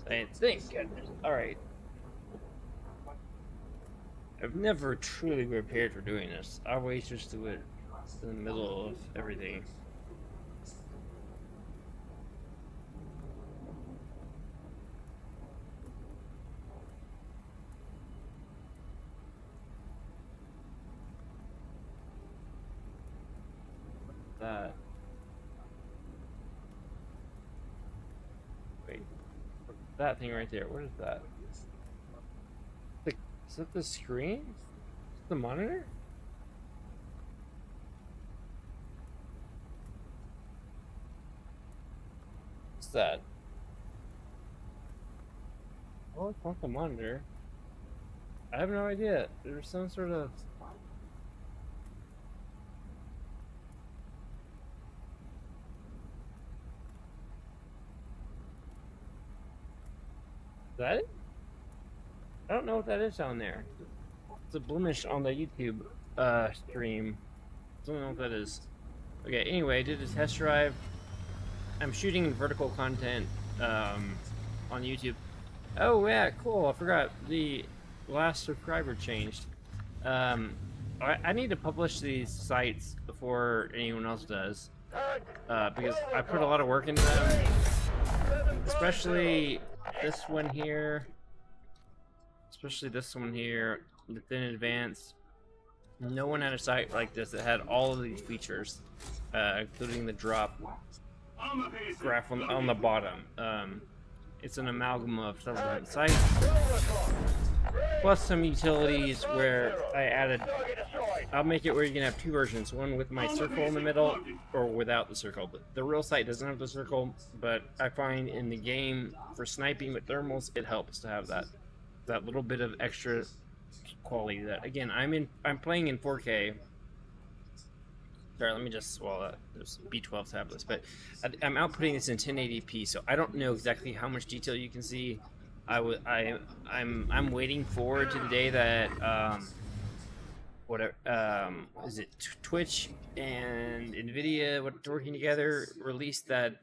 Thank goodness. All right. I've never truly prepared for doing this. I always just do it in the middle of everything. That. Wait. That thing right there. What is that? Is that the screen? The monitor? What's that? Oh, it's not the monitor. I have no idea. There's some sort of... Is that it? I don't know what that is down there. It's a blemish on the YouTube stream. I don't know what that is. Okay, anyway, I did a test drive. I'm shooting vertical content on YouTube. Oh yeah, cool. I forgot the last subscriber changed. I need to publish these sites before anyone else does, because I put a lot of work into them, especially this one here. Especially this one here, within Advanced. No one had a site like this that had all of these features, including the drop graph on the bottom. It's an amalgam of several different sites, plus some utilities where I added. I'll make it where you can have two versions, one with my circle in the middle or without the circle. But the real site doesn't have the circle, but I find in the game for sniping with thermals, it helps to have that little bit of extra quality. That again, I'm playing in 4K. Sorry, let me just swallow that. There's B12 tablets, but I'm outputting this in 1080p, so I don't know exactly how much detail you can see. I'm waiting forward to the day that whatever is it, Twitch and Nvidia working together release that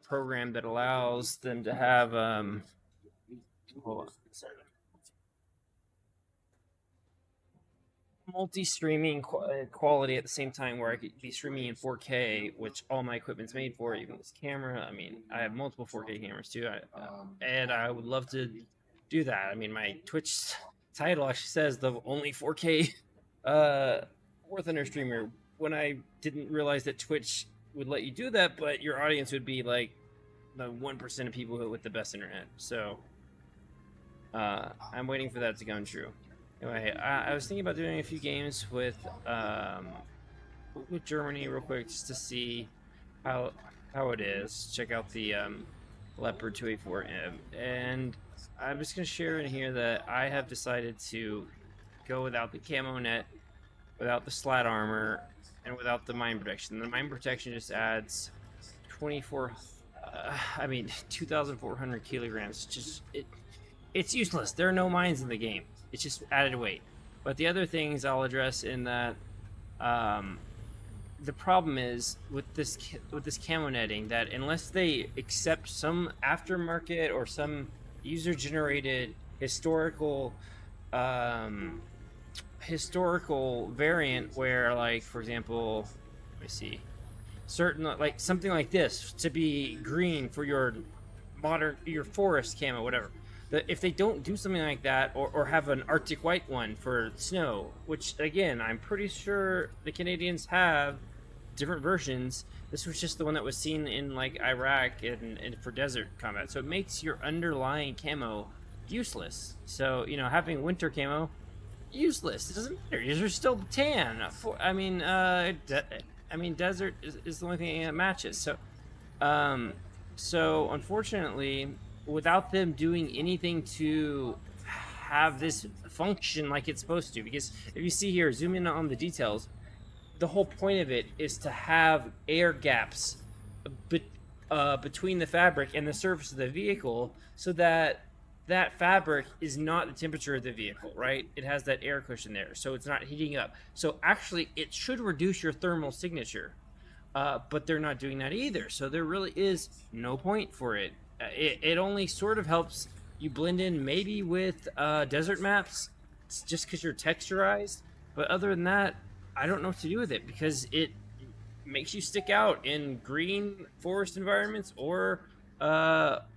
program that allows them to have hold on. Multi-streaming quality at the same time, where I could be streaming in 4K, which all my equipment's made for, even this camera. I mean, I have multiple 4K cameras too, and I would love to do that. I mean, my Twitch title actually says the only 4K War Thunder streamer, when I didn't realize that Twitch would let you do that, but your audience would be like the 1% of people with the best internet. So I'm waiting for that to come true. Anyway, I was thinking about doing a few games with Germany real quick, just to see how it is. Check out the Leopard 284M, and I'm just gonna share in here that I have decided to go without the camo net, without the slat armor, and without the mine protection. The mine protection just adds 2,400 kilograms. It's useless. There are no mines in the game. It's just added weight. But the other things I'll address in that, the problem is with this camo netting, that unless they accept some aftermarket or some user-generated historical variant, where, like, for example, let me see, certain, like something like this to be green for your forest camo, whatever. If they don't do something like that, or have an Arctic white one for snow, which again, I'm pretty sure the Canadians have different versions. This was just the one that was seen in like Iraq and for desert combat. So it makes your underlying camo useless. So, you know, having winter camo, useless. It doesn't matter. You're still tan. Desert is the only thing that matches. So unfortunately, without them doing anything to have this function like it's supposed to, because if you see here, zoom in on the details, the whole point of it is to have air gaps between the fabric and the surface of the vehicle, so that fabric is not the temperature of the vehicle, right? It has that air cushion there, so it's not heating up. So actually, it should reduce your thermal signature. but they're not doing that either. So there really is no point for it. It only sort of helps you blend in maybe with desert maps, just because you're texturized. But other than that, I don't know what to do with it, because it makes you stick out in green forest environments or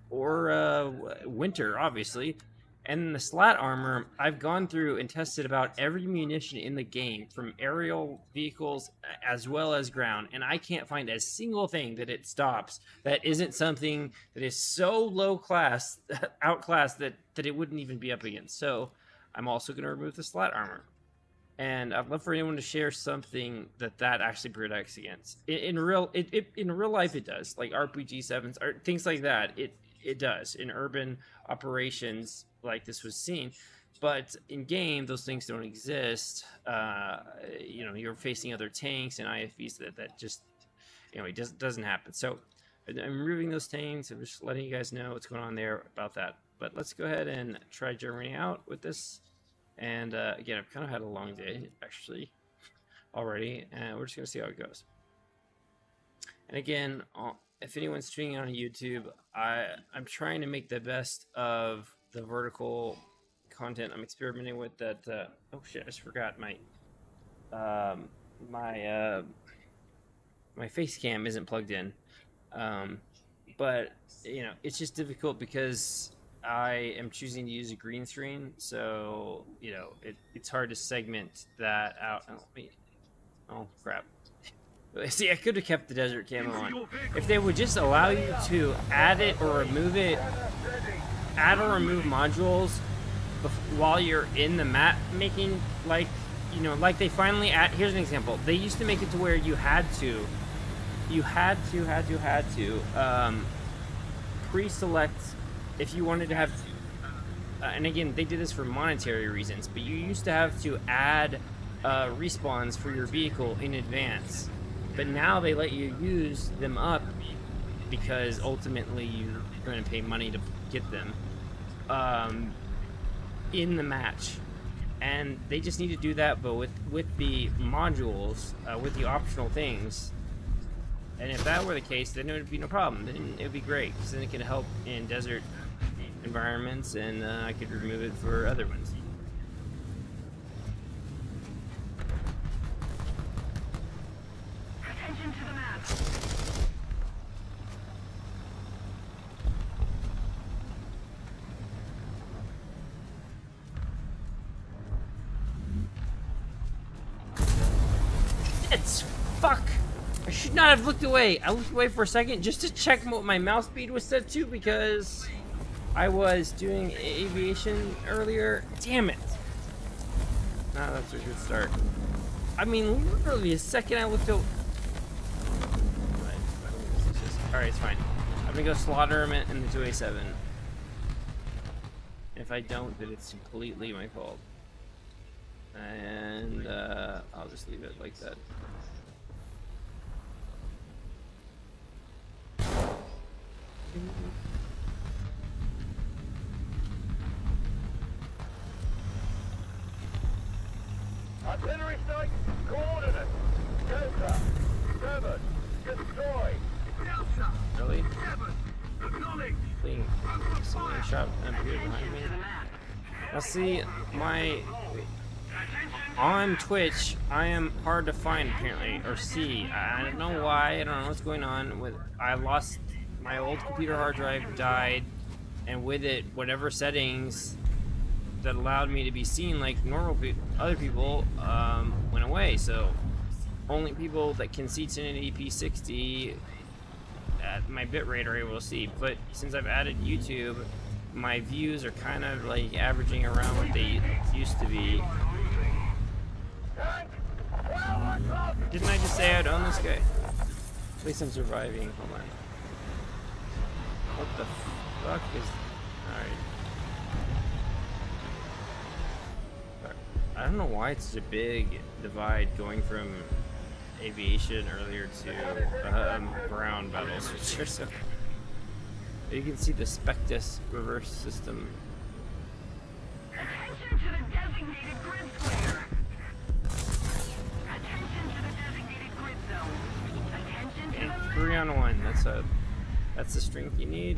winter, obviously. And the slat armor, I've gone through and tested about every munition in the game, from aerial vehicles as well as ground, and I can't find a single thing that it stops that isn't something that is so low class, outclassed, that it wouldn't even be up against. So I'm also going to remove the slat armor. And I'd love for anyone to share something that actually protects against. In real life, it does. Like RPG 7s or things like that. It does in urban operations, like this was seen. But in game, those things don't exist. You're facing other tanks and IFVs that just, it doesn't happen. So I'm removing those tanks. I'm just letting you guys know what's going on there about that. But let's go ahead and try Germany out with this. And again, I've kind of had a long day, actually, already. And we're just going to see how it goes. And again, if anyone's streaming on YouTube, I'm trying to make the best of the vertical content I'm experimenting with. That oh shit, I just forgot my face cam isn't plugged in, but it's just difficult because I am choosing to use a green screen, so it's hard to segment that out. Oh crap. See, I could have kept the desert camo on. If they would just allow you to add it or remove it, add or remove modules while you're in the map making, like they finally add. Here's an example. They used to make it to where you had to pre-select if you wanted to have, and again, they did this for monetary reasons, but you used to have to add respawns for your vehicle in advance. But now they let you use them up because ultimately you're going to pay money to get them in the match. And they just need to do that, but with the modules, with the optional things. And if that were the case, then it would be no problem. Then it would be great, because then it can help in desert environments, and I could remove it for other ones. Attention to the map. It's fuck. I should not have looked away. I looked away for a second just to check what my mouse speed was set to, because I was doing aviation earlier. Damn it. Nah, that's a good start. I mean, literally a second I looked over. Alright, it's fine. I'm gonna go slaughter him in the 2A7. If I don't, then it's completely my fault. And I'll just leave it like that. Artillery strike, coordinates, Delta, 7, destroy. Delta, Really? 7, acknowledge. Being someone shot up here behind me. Now see, on Twitch, I am hard to find apparently, or see. I don't know why. I don't know what's going on. I lost my old computer hard drive, died, and with it, whatever settings that allowed me to be seen like normal other people went away. So only people that can see 1080p 60 at my bitrate are able to see. But since I've added YouTube, my views are kind of like averaging around what they used to be. Didn't I just say I'd own this guy? At least I'm surviving. Hold on. What the fuck is... Alright. I don't know why it's such a big divide going from aviation earlier to ground battles. So you can see the Spectus reverse system. Attention to the designated grid square. Attention to the designated grid zone. Attention on one. That's the strength you need.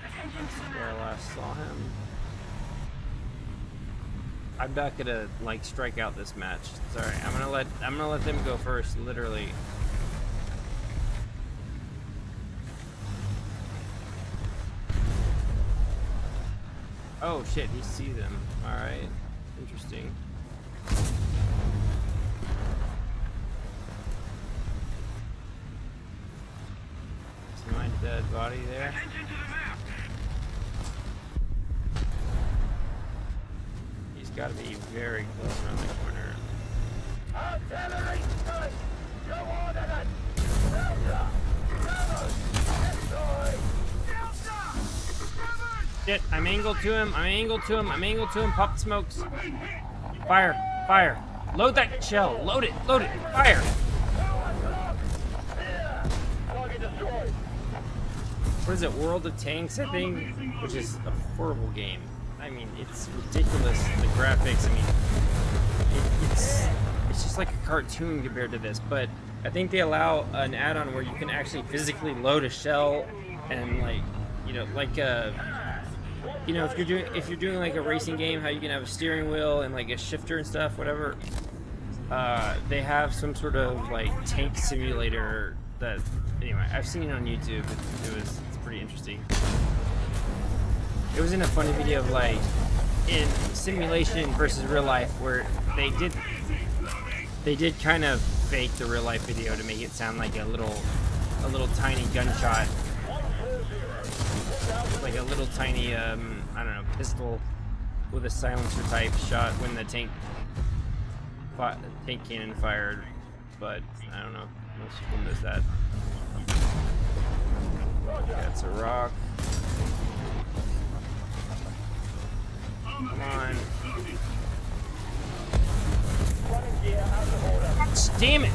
Attention to the Where I map. last saw him. I'm not gonna like strike out this match. Sorry, I'm gonna let them go first, literally. Oh shit, he sees them. Alright. Interesting. See my dead body there? Attention to the map. He's gotta be very close around the corner. Artillery strike! Coordinate! Delta! Bravo! Destroy! Delta! Bravo! Shit, I'm angled to him, I'm angled to him, I'm angled to him, pop the smokes. Fire, fire. Load that shell, load it, fire. Target destroyed! What is it, World of Tanks, I think? Which is a horrible game. I mean, it's ridiculous, the graphics, I mean, it's just like a cartoon compared to this, but I think they allow an add-on where you can actually physically load a shell and like, you know, like you know, if you're doing like a racing game, how you can have a steering wheel and like a shifter and stuff, whatever. They have some sort of like tank simulator that, anyway, I've seen it on YouTube. It's pretty interesting. It was in a funny video of like in simulation versus real life where they did kind of fake the real life video to make it sound like a little tiny gunshot, like a little tiny I don't know, pistol with a silencer type shot when the tank cannon fired, but I don't know, most of them does that. That's a rock. Come on. Damn it!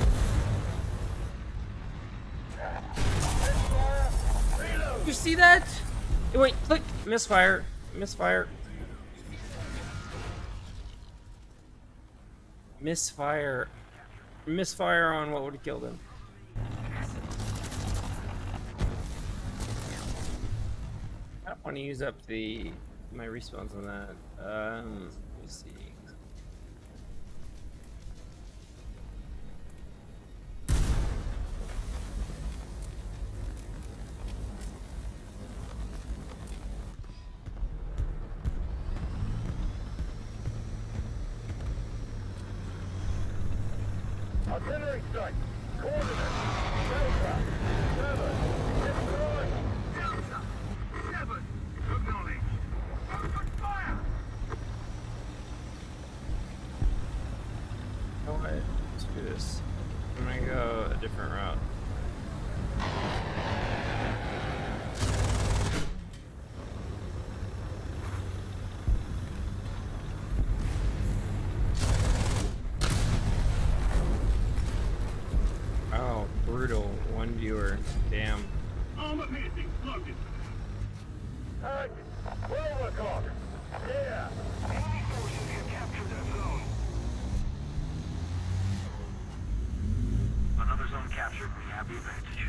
You see that? Wait, click. Misfire. Misfire. Misfire. Misfire on what would have killed him. I don't want to use up my respawns on that. Let me see. Artillery strike! Coordinate! Delta! 7! Destroy! Delta! 7! Acknowledge! Open fire! You know what? Let's do this. I'm gonna go a different route. Oh, brutal. One viewer. Damn. Armor piercing! Loaded! Overcock! Yeah! Enemy forces have captured that zone. Another zone captured. We have the advantage.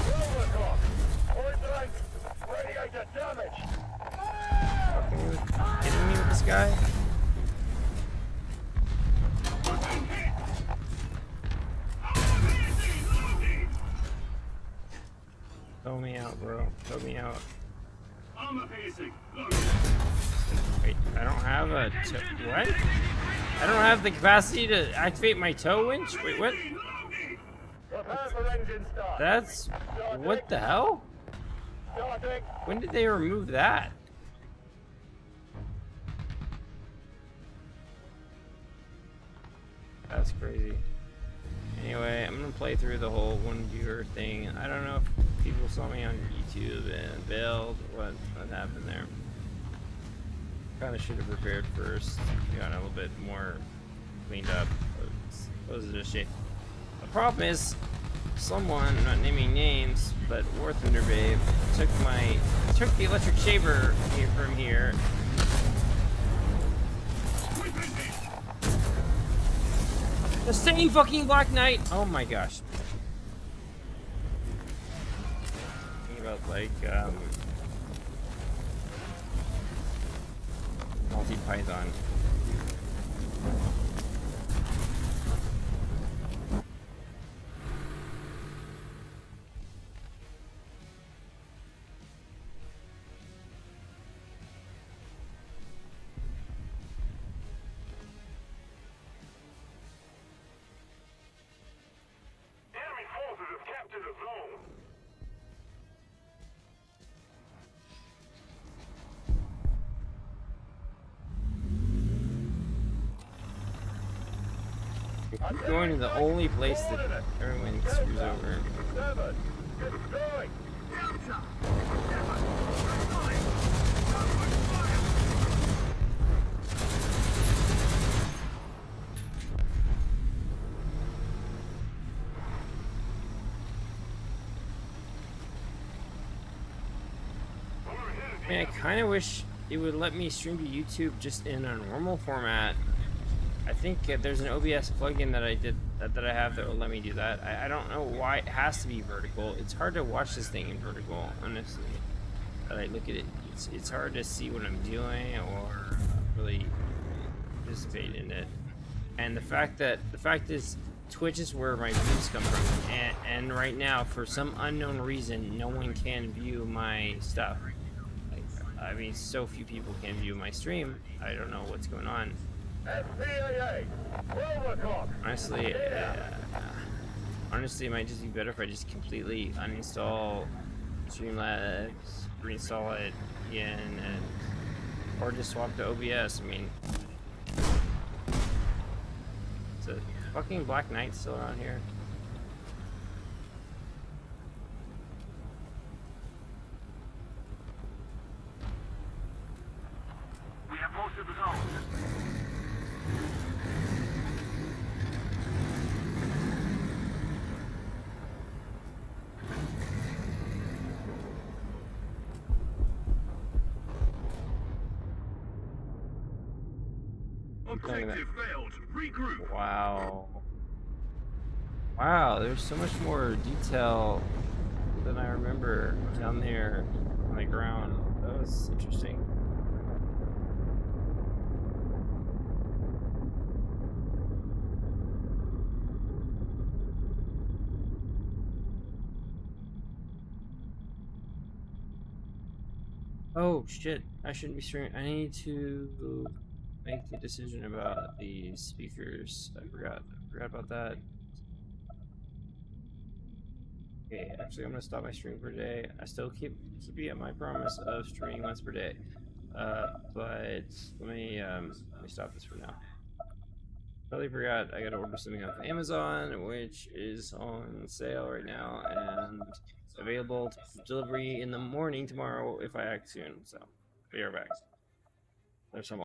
Overcock! Point blank! Radiator damage! Fucking kidding me with this guy? Throw me out, bro. Throw me out. Armor piercing! Loaded! Wait, I don't have a what? I don't have the capacity to activate my tow winch? Wait, what? Prepare for engine start! That's... what the hell? Starting! When did they remove that? That's crazy. Anyway, I'm gonna play through the whole one viewer thing. I don't know if people saw me on YouTube and bailed. What happened there? Kind of should have prepared first. Got a little bit more cleaned up. It was just shit. The problem is, someone, I'm not naming names, but War Thunder Babe took the electric shaver here from here. The same fucking Black Knight. Oh my gosh. Thinking about like Monty Python. Enemy forces have captured a zone. Keep going to the only place that everyone screws over. 7. Destroy. I mean, I kind of wish it would let me stream to YouTube just in a normal format. I think there's an OBS plugin that I have that will let me do that. I don't know why it has to be vertical. It's hard to watch this thing in vertical, honestly. But I look at it, it's hard to see what I'm doing or really participate in it. And the fact is, Twitch is where my views come from, and right now, for some unknown reason, no one can view my stuff. Like, I mean, so few people can view my stream. I don't know what's going on. FPAA. Robocop. Honestly, it might just be better if I just completely uninstall Streamlabs, reinstall it again, or just swap to OBS. I mean, is a fucking Black Knight still around here? We have most of the zone. Objective failed. Regroup. Wow. Wow, there's so much more detail than I remember down there on the ground. That was interesting. Oh shit, I shouldn't be streaming. I need to make the decision about the speakers. I forgot about that. Okay, actually I'm gonna stop my stream for today. I still keep at my promise of streaming once per day. But let me stop this for now. Totally forgot I gotta order something off Amazon, which is on sale right now and available for delivery in the morning tomorrow if I act soon. So be right back. There's some